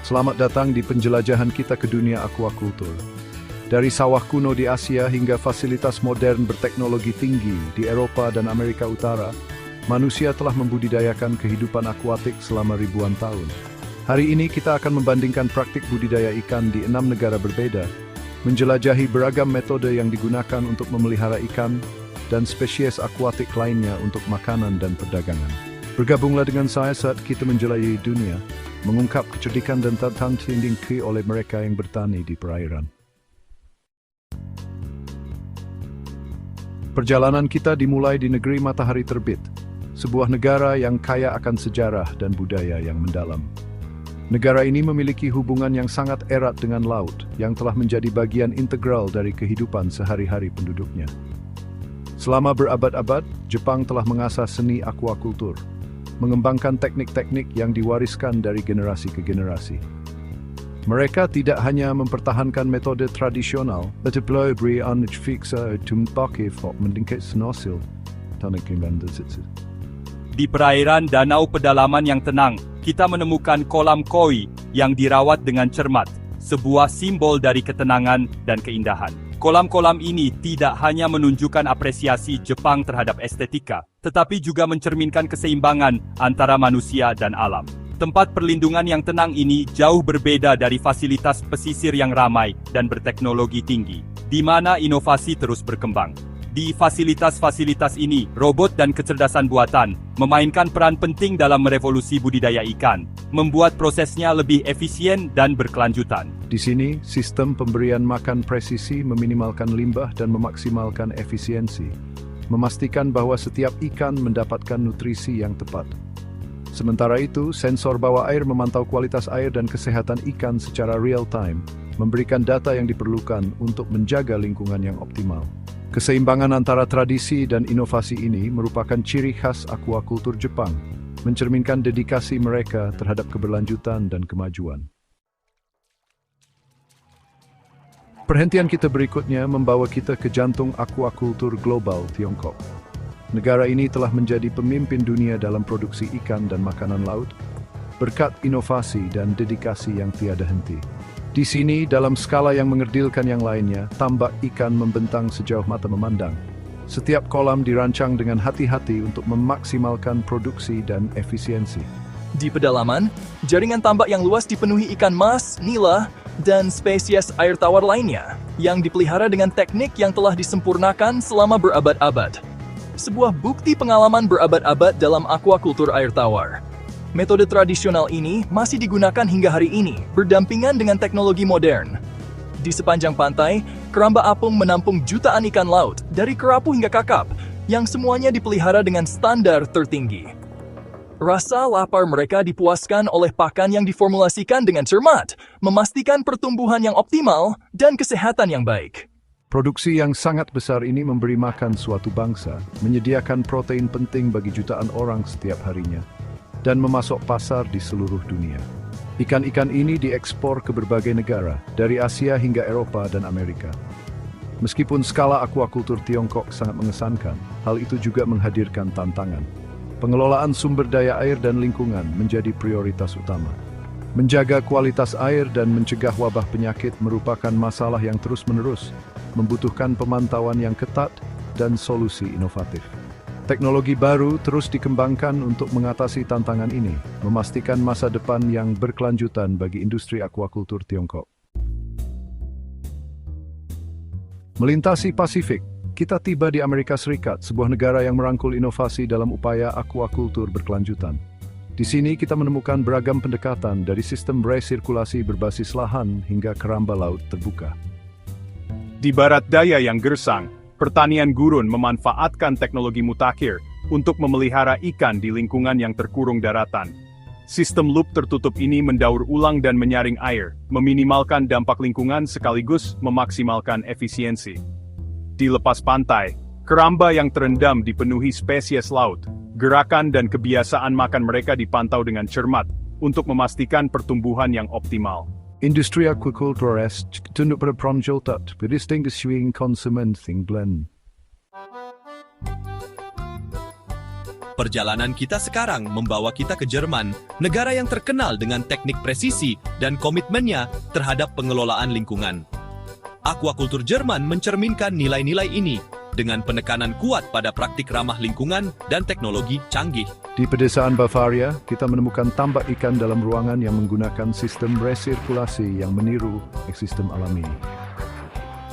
Selamat datang di penjelajahan kita ke dunia aquaculture. Dari sawah kuno di Asia hingga fasilitas modern berteknologi tinggi di Eropa dan Amerika Utara, manusia telah membudidayakan kehidupan akuatik selama ribuan tahun. Hari ini kita akan membandingkan praktik budidaya ikan di 6 negara berbeda, menjelajahi beragam metode yang digunakan untuk memelihara ikan, dan spesies akuatik lainnya untuk makanan dan perdagangan. Bergabunglah dengan saya saat kita menjelajahi dunia, mengungkap kecerdikan dan tantangan yang dimiliki oleh mereka yang bertani di perairan. Perjalanan kita dimulai di negeri matahari terbit, sebuah negara yang kaya akan sejarah dan budaya yang mendalam. Negara ini memiliki hubungan yang sangat erat dengan laut, yang telah menjadi bagian integral dari kehidupan sehari-hari penduduknya. Selama berabad-abad, Jepang telah mengasah seni aquaculture, mengembangkan teknik-teknik yang diwariskan dari generasi ke generasi. Mereka tidak hanya mempertahankan metode tradisional, tetapi beri fiksa tumpaki for meningkat senosil. Di perairan danau pedalaman yang tenang, kita menemukan kolam koi yang dirawat dengan cermat, sebuah simbol dari ketenangan dan keindahan. Kolam-kolam ini tidak hanya menunjukkan apresiasi Jepang terhadap estetika, tetapi juga mencerminkan keseimbangan antara manusia dan alam. Tempat perlindungan yang tenang ini jauh berbeda dari fasilitas pesisir yang ramai dan berteknologi tinggi, di mana inovasi terus berkembang. Di fasilitas-fasilitas ini, robot dan kecerdasan buatan memainkan peran penting dalam merevolusi budidaya ikan, membuat prosesnya lebih efisien dan berkelanjutan. Di sini, sistem pemberian makan presisi meminimalkan limbah dan memaksimalkan efisiensi, memastikan bahwa setiap ikan mendapatkan nutrisi yang tepat. Sementara itu, sensor bawah air memantau kualitas air dan kesehatan ikan secara real-time, memberikan data yang diperlukan untuk menjaga lingkungan yang optimal. Keseimbangan antara tradisi dan inovasi ini merupakan ciri khas aquaculture Jepang, mencerminkan dedikasi mereka terhadap keberlanjutan dan kemajuan. Perhentian kita berikutnya membawa kita ke jantung aquaculture global, Tiongkok. Negara ini telah menjadi pemimpin dunia dalam produksi ikan dan makanan laut, berkat inovasi dan dedikasi yang tiada henti. Di sini, dalam skala yang mengerdilkan yang lainnya, tambak ikan membentang sejauh mata memandang. Setiap kolam dirancang dengan hati-hati untuk memaksimalkan produksi dan efisiensi. Di pedalaman, jaringan tambak yang luas dipenuhi ikan mas, nila, dan spesies air tawar lainnya, yang dipelihara dengan teknik yang telah disempurnakan selama berabad-abad. Sebuah bukti pengalaman berabad-abad dalam aquaculture air tawar. Metode tradisional ini masih digunakan hingga hari ini, berdampingan dengan teknologi modern. Di sepanjang pantai, keramba apung menampung jutaan ikan laut, dari kerapu hingga kakap, yang semuanya dipelihara dengan standar tertinggi. Rasa lapar mereka dipuaskan oleh pakan yang diformulasikan dengan cermat, memastikan pertumbuhan yang optimal dan kesehatan yang baik. Produksi yang sangat besar ini memberi makan suatu bangsa, menyediakan protein penting bagi jutaan orang setiap harinya, dan memasok pasar di seluruh dunia. Ikan-ikan ini diekspor ke berbagai negara, dari Asia hingga Eropa dan Amerika. Meskipun skala aquaculture Tiongkok sangat mengesankan, hal itu juga menghadirkan tantangan. Pengelolaan sumber daya air dan lingkungan menjadi prioritas utama. Menjaga kualitas air dan mencegah wabah penyakit merupakan masalah yang terus-menerus, membutuhkan pemantauan yang ketat dan solusi inovatif. Teknologi baru terus dikembangkan untuk mengatasi tantangan ini, memastikan masa depan yang berkelanjutan bagi industri aquaculture Tiongkok. Melintasi Pasifik, kita tiba di Amerika Serikat, sebuah negara yang merangkul inovasi dalam upaya aquaculture berkelanjutan. Di sini kita menemukan beragam pendekatan dari sistem resirkulasi berbasis lahan hingga keramba laut terbuka. Di barat daya yang gersang, pertanian gurun memanfaatkan teknologi mutakhir untuk memelihara ikan di lingkungan yang terkurung daratan. Sistem loop tertutup ini mendaur ulang dan menyaring air, meminimalkan dampak lingkungan sekaligus memaksimalkan efisiensi. Di lepas pantai, keramba yang terendam dipenuhi spesies laut. Gerakan dan kebiasaan makan mereka dipantau dengan cermat untuk memastikan pertumbuhan yang optimal. Industri aquaculture tunduk pada pramjoltat, berdistinguishing konsumen thing blend. Perjalanan kita sekarang membawa kita ke Jerman, negara yang terkenal dengan teknik presisi dan komitmennya terhadap pengelolaan lingkungan. Aquakultur Jerman mencerminkan nilai-nilai ini dengan penekanan kuat pada praktik ramah lingkungan dan teknologi canggih. Di pedesaan Bavaria, kita menemukan tambak ikan dalam ruangan yang menggunakan sistem resirkulasi yang meniru ekosistem alami.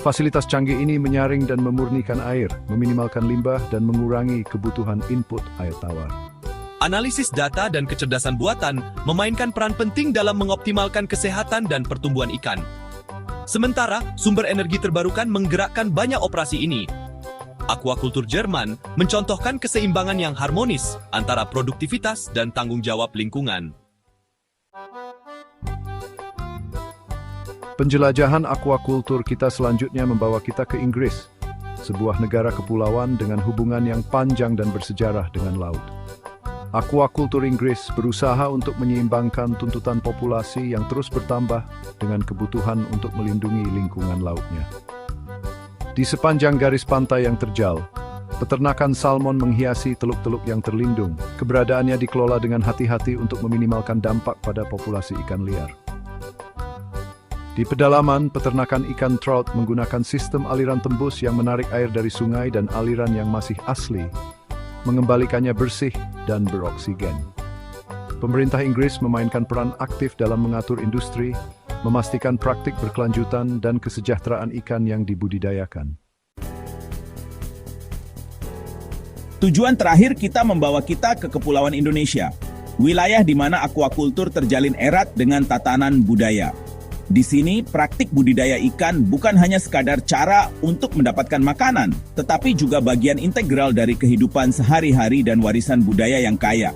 Fasilitas canggih ini menyaring dan memurnikan air, meminimalkan limbah, dan mengurangi kebutuhan input air tawar. Analisis data dan kecerdasan buatan memainkan peran penting dalam mengoptimalkan kesehatan dan pertumbuhan ikan. Sementara, sumber energi terbarukan menggerakkan banyak operasi ini. Aquakultur Jerman mencontohkan keseimbangan yang harmonis antara produktivitas dan tanggung jawab lingkungan. Penjelajahan aquakultur kita selanjutnya membawa kita ke Inggris, sebuah negara kepulauan dengan hubungan yang panjang dan bersejarah dengan laut. Aquakultur Inggris berusaha untuk menyeimbangkan tuntutan populasi yang terus bertambah dengan kebutuhan untuk melindungi lingkungan lautnya. Di sepanjang garis pantai yang terjal, peternakan salmon menghiasi teluk-teluk yang terlindung. Keberadaannya dikelola dengan hati-hati untuk meminimalkan dampak pada populasi ikan liar. Di pedalaman, peternakan ikan trout menggunakan sistem aliran tembus yang menarik air dari sungai dan aliran yang masih asli, mengembalikannya bersih dan beroksigen. Pemerintah Inggris memainkan peran aktif dalam mengatur industri, memastikan praktik berkelanjutan dan kesejahteraan ikan yang dibudidayakan. Tujuan terakhir kita membawa kita ke Kepulauan Indonesia, wilayah di mana aquakultur terjalin erat dengan tatanan budaya. Di sini, praktik budidaya ikan bukan hanya sekadar cara untuk mendapatkan makanan, tetapi juga bagian integral dari kehidupan sehari-hari dan warisan budaya yang kaya.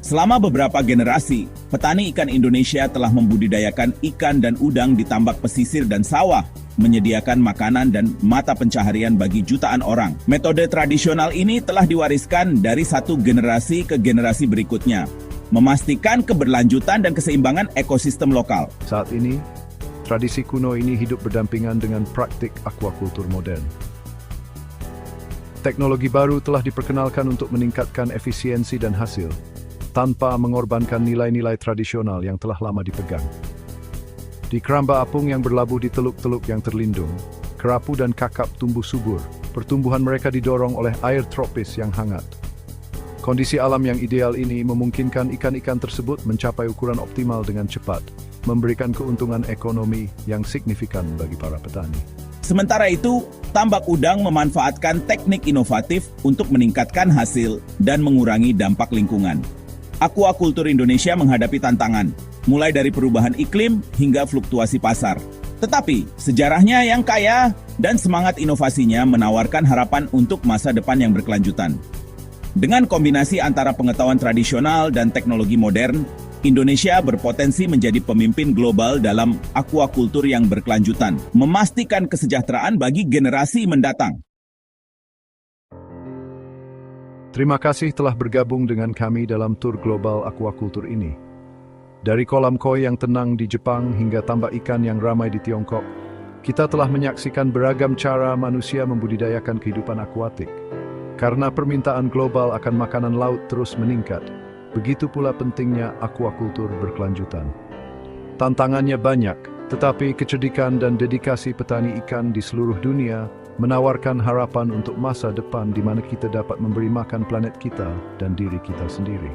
Selama beberapa generasi, petani ikan Indonesia telah membudidayakan ikan dan udang di tambak pesisir dan sawah, menyediakan makanan dan mata pencaharian bagi jutaan orang. Metode tradisional ini telah diwariskan dari satu generasi ke generasi berikutnya, memastikan keberlanjutan dan keseimbangan ekosistem lokal. Saat ini, tradisi kuno ini hidup berdampingan dengan praktik aquakultur modern. Teknologi baru telah diperkenalkan untuk meningkatkan efisiensi dan hasil, tanpa mengorbankan nilai-nilai tradisional yang telah lama dipegang. Di keramba apung yang berlabuh di teluk-teluk yang terlindung, kerapu dan kakap tumbuh subur. Pertumbuhan mereka didorong oleh air tropis yang hangat. Kondisi alam yang ideal ini memungkinkan ikan-ikan tersebut mencapai ukuran optimal dengan cepat, memberikan keuntungan ekonomi yang signifikan bagi para petani. Sementara itu, tambak udang memanfaatkan teknik inovatif untuk meningkatkan hasil dan mengurangi dampak lingkungan. Aquakultur Indonesia menghadapi tantangan, mulai dari perubahan iklim hingga fluktuasi pasar. Tetapi, sejarahnya yang kaya dan semangat inovasinya menawarkan harapan untuk masa depan yang berkelanjutan. Dengan kombinasi antara pengetahuan tradisional dan teknologi modern, Indonesia berpotensi menjadi pemimpin global dalam aquakultur yang berkelanjutan, memastikan kesejahteraan bagi generasi mendatang. Terima kasih telah bergabung dengan kami dalam tur global aquakultur ini. Dari kolam koi yang tenang di Jepang hingga tambak ikan yang ramai di Tiongkok, kita telah menyaksikan beragam cara manusia membudidayakan kehidupan akuatik. Karena permintaan global akan makanan laut terus meningkat, begitu pula pentingnya aquakultur berkelanjutan. Tantangannya banyak, tetapi kecerdikan dan dedikasi petani ikan di seluruh dunia menawarkan harapan untuk masa depan di mana kita dapat memberi makan planet kita dan diri kita sendiri.